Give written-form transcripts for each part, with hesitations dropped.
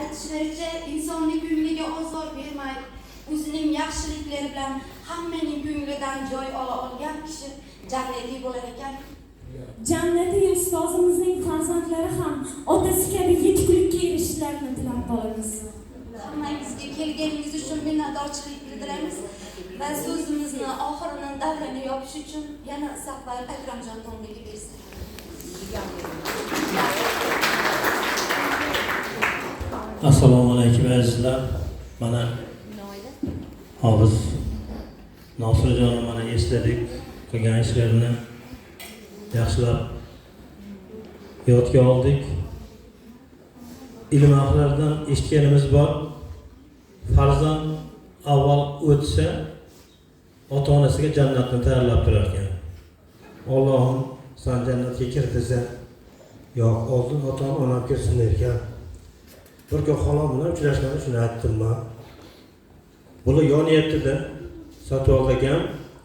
aytishlaricha insonning ko'ngliga ozor bermaydi. O'zining yaxshiliklari bilan hammaning ko'nglidan joy ola olgan kishi jannatiy bo'lar ekan. Jannatiy ustozimizning farzandlari ham otasi kabi yetuklikka erishishlarini tilab qolamiz. Hammangizga kelganingiz uchun minnatdorchilik bildiramiz va so'zimizni oxirini davrini yopish uchun yana Safar Akramjon tomoniga bersin. Assalomu alaykum azizlar. Mana Hofiz Nosirjonni mana esladik, qilgan ishlarini yaxshilab yodga oldik. Ilm ahlidan eshitganimiz bor. Farzand avval o'tsa, ota-onasiga jannatni tayyorlab turar ekan. Allohim sen jannatga kir desa, yo'q, oldin ota-onam kirsin derkan. Bir kun xolam bilan uchrashganda shuni aytdim men. Bular yonyapti-da, sotib olgan,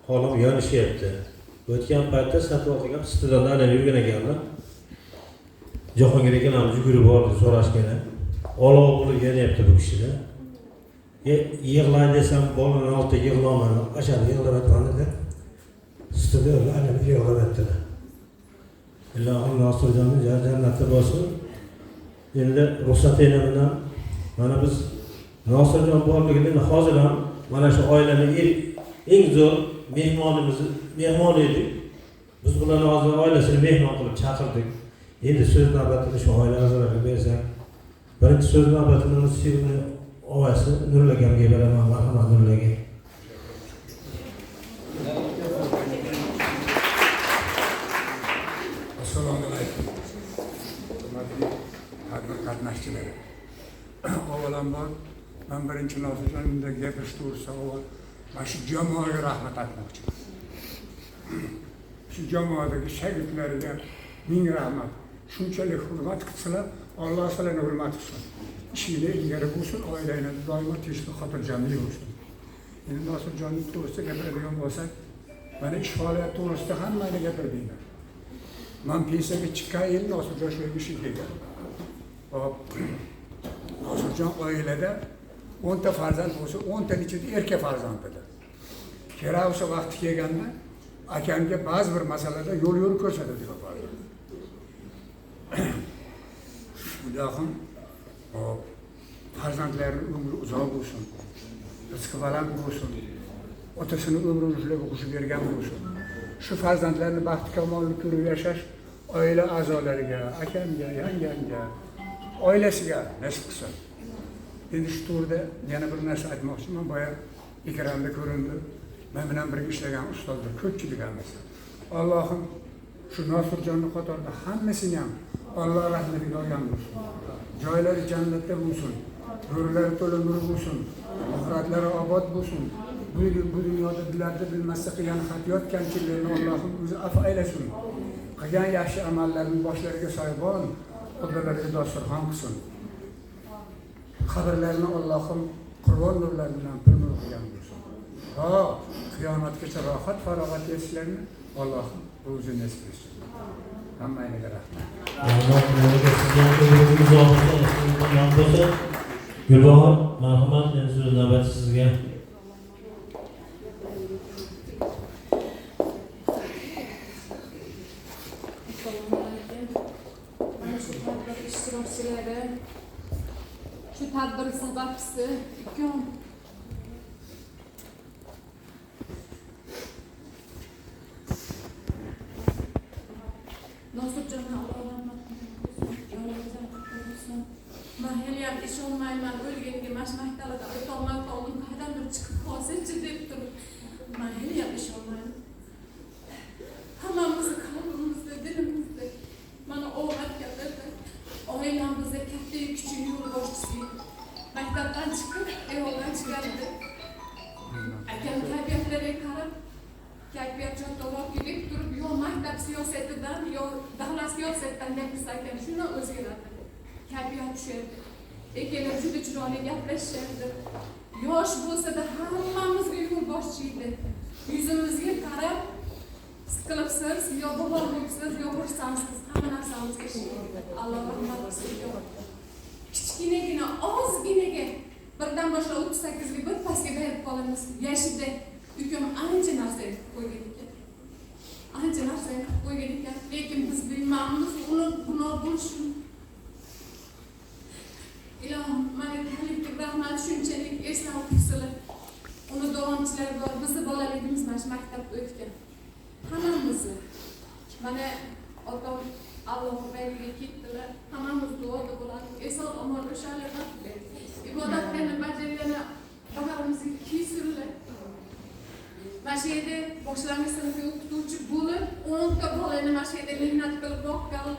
xolam yonishyapti. O'tgan paytda sotib olgan istidan aylanib yurgan ekanlar. Jahongir akalar yugurib bordi, so'rashgan. Olov bo'lib yonyapti bu kishida. Yig'lay desam, bolani oldiga yig'laman. Ashar yig'lab aytganda istidan aylanib yig'layaptilar. Allohim Nosirjonni jannatda bo'lsin. Endi ruxsat bilan mana biz Nosirjon borligini hozir ham mana shu oilaning eng zo'r mehmon edik. Biz bularni hozir oilasini mehmon qilib chaqirdik. Endi so'z navbatini shu oila a'zolariga bersak, birinchi so'z navbatini sevimli ovasi Nurlagamga beraman, marhamat Nurlaga. Assalomu alaykum. Hurmatli qatnashchilar. Avvalambor men birinchi Nosirjonda gapirish to'g'risida avval mana shu jamoaga rahmat aytmoqchiman. Shu jamoadagi shogirdlarga ming rahmat. Shunchalik hurmat qilsalar, Alloh sizlarni hurmat qilsin. Ishinglar ilgari bo'lsin, oilangiz doimo tinchlik, xotirjamlik bo'lsin. Endi Nosirjonning to'g'risida gapiradigan bo'lsak, mana ish faoliyati to'g'risida hammani gapirdinglar. Men pensiyaga chiqqan yil Nosirjon shu ish qilgan. Hop. Nosirjon oilada 10 ta farzand bo'lsa, 10 ta ichida erkak farzand edi. Kerak bo'lsa vaqti kelganda akamga ba'zi bir masalada yo'l ko'rsatadi farzand. Xudoxim farzandlarning umri uzoq bo'lsin, rizqi baland bo'lsin, otasini umrini uzlab o'qishib bergan bo'lsin. Shu farzandlarni baxt kamolini ko'rib yashash oila a'zolariga, akamga, yangamga, oilasiga nasib qilsin. Endi shu to'g'rida yana bir narsa aytmoqchiman. Boya ekranda ko'rindi. Men bilan birga ishlagan ustozlar ko'pchilik hammasi. Allohim shu Nosirjonni qatorida hammasini ham Alloh rahmatiga olgan bo'lsin. Joylari jannatda bo'lsin. Ro'ylari to'la nur bo'lsin. Oxiratlari obod bo'lsin. Bu dunyoda dilarda bilmasda qilgan xatiyot kamchiliklarni Allohim o'zi afv aylasin. Qilgan yaxshi amallarning boshlariga soyabon, oldilariga dasturxon qilsin. Qabrlarini Allohim qurbon nurlar bilan pir-nur qilgan bo'lsin. Qiyomatgacha rohat farog'at etishlarini Allohim o'zi nasib qilsin. Hammaga rahmat. Gulbahor, marhamat, endi so'z navbati sizga. Şu tadbir sababchisi ikkom Nosirjon Allohdan men hali ishonmayman, o'lganga mashmaqtalada o'tolmay qoldim, qaydandir chiqib qolsa-chi deb turib, men hali ishonmayman. Hammamizni qalbimizda, dilimizda mana o'g'atganlarda oilamizda katta kichik yo'l boshchisi. Maktabdan chiqib, ayoldan chiqardi. Akam kayfiyatlariga qarab, kayfiyatjon to'g'ri kelib turib, yo maktab siyosatidan, yo davlat siyosatidan gapirsa ekan, shuni o'zgaradi. Kayfiyat tushadi. Ekanlar juda chiroyli gaplashishardi. Yosh bo'lsa-da hammamizga yo'l boshchi edi. Yuzimizga qarab, siqilibsiz, yo bo'libsiz, yo xursandsiz, hamma narsamizga shukr. Alloh rahmat qilsin. Kichkinagina birdan boshlab 38 ga bir pastga berib qolamiz. Yashida ukam ancha narsa qo'ygan ekan. Ancha narsa qo'ygan ekan. Lekin biz bilmaymiz, uni gunoh bo'lishini. Ilohim, mana Halilga rahmat, shunchalik esdan o'tkazsalar. Uni davomchilar bor, bizni bolaligimiz mana shu maktabda o'tgan. Hammamizni. Mana otam Alloh bayriga ketdilar. Hammamiz duoda bo'lamiz. Eson omon o'shalar ibodatlarni bajargani bahorimizga kiysurlar. Mana shu yerda boshlang'ich sinfga o'qituvchi bo'lib, 10 ta bolani mana shu yerda mehnat qilib boqqan.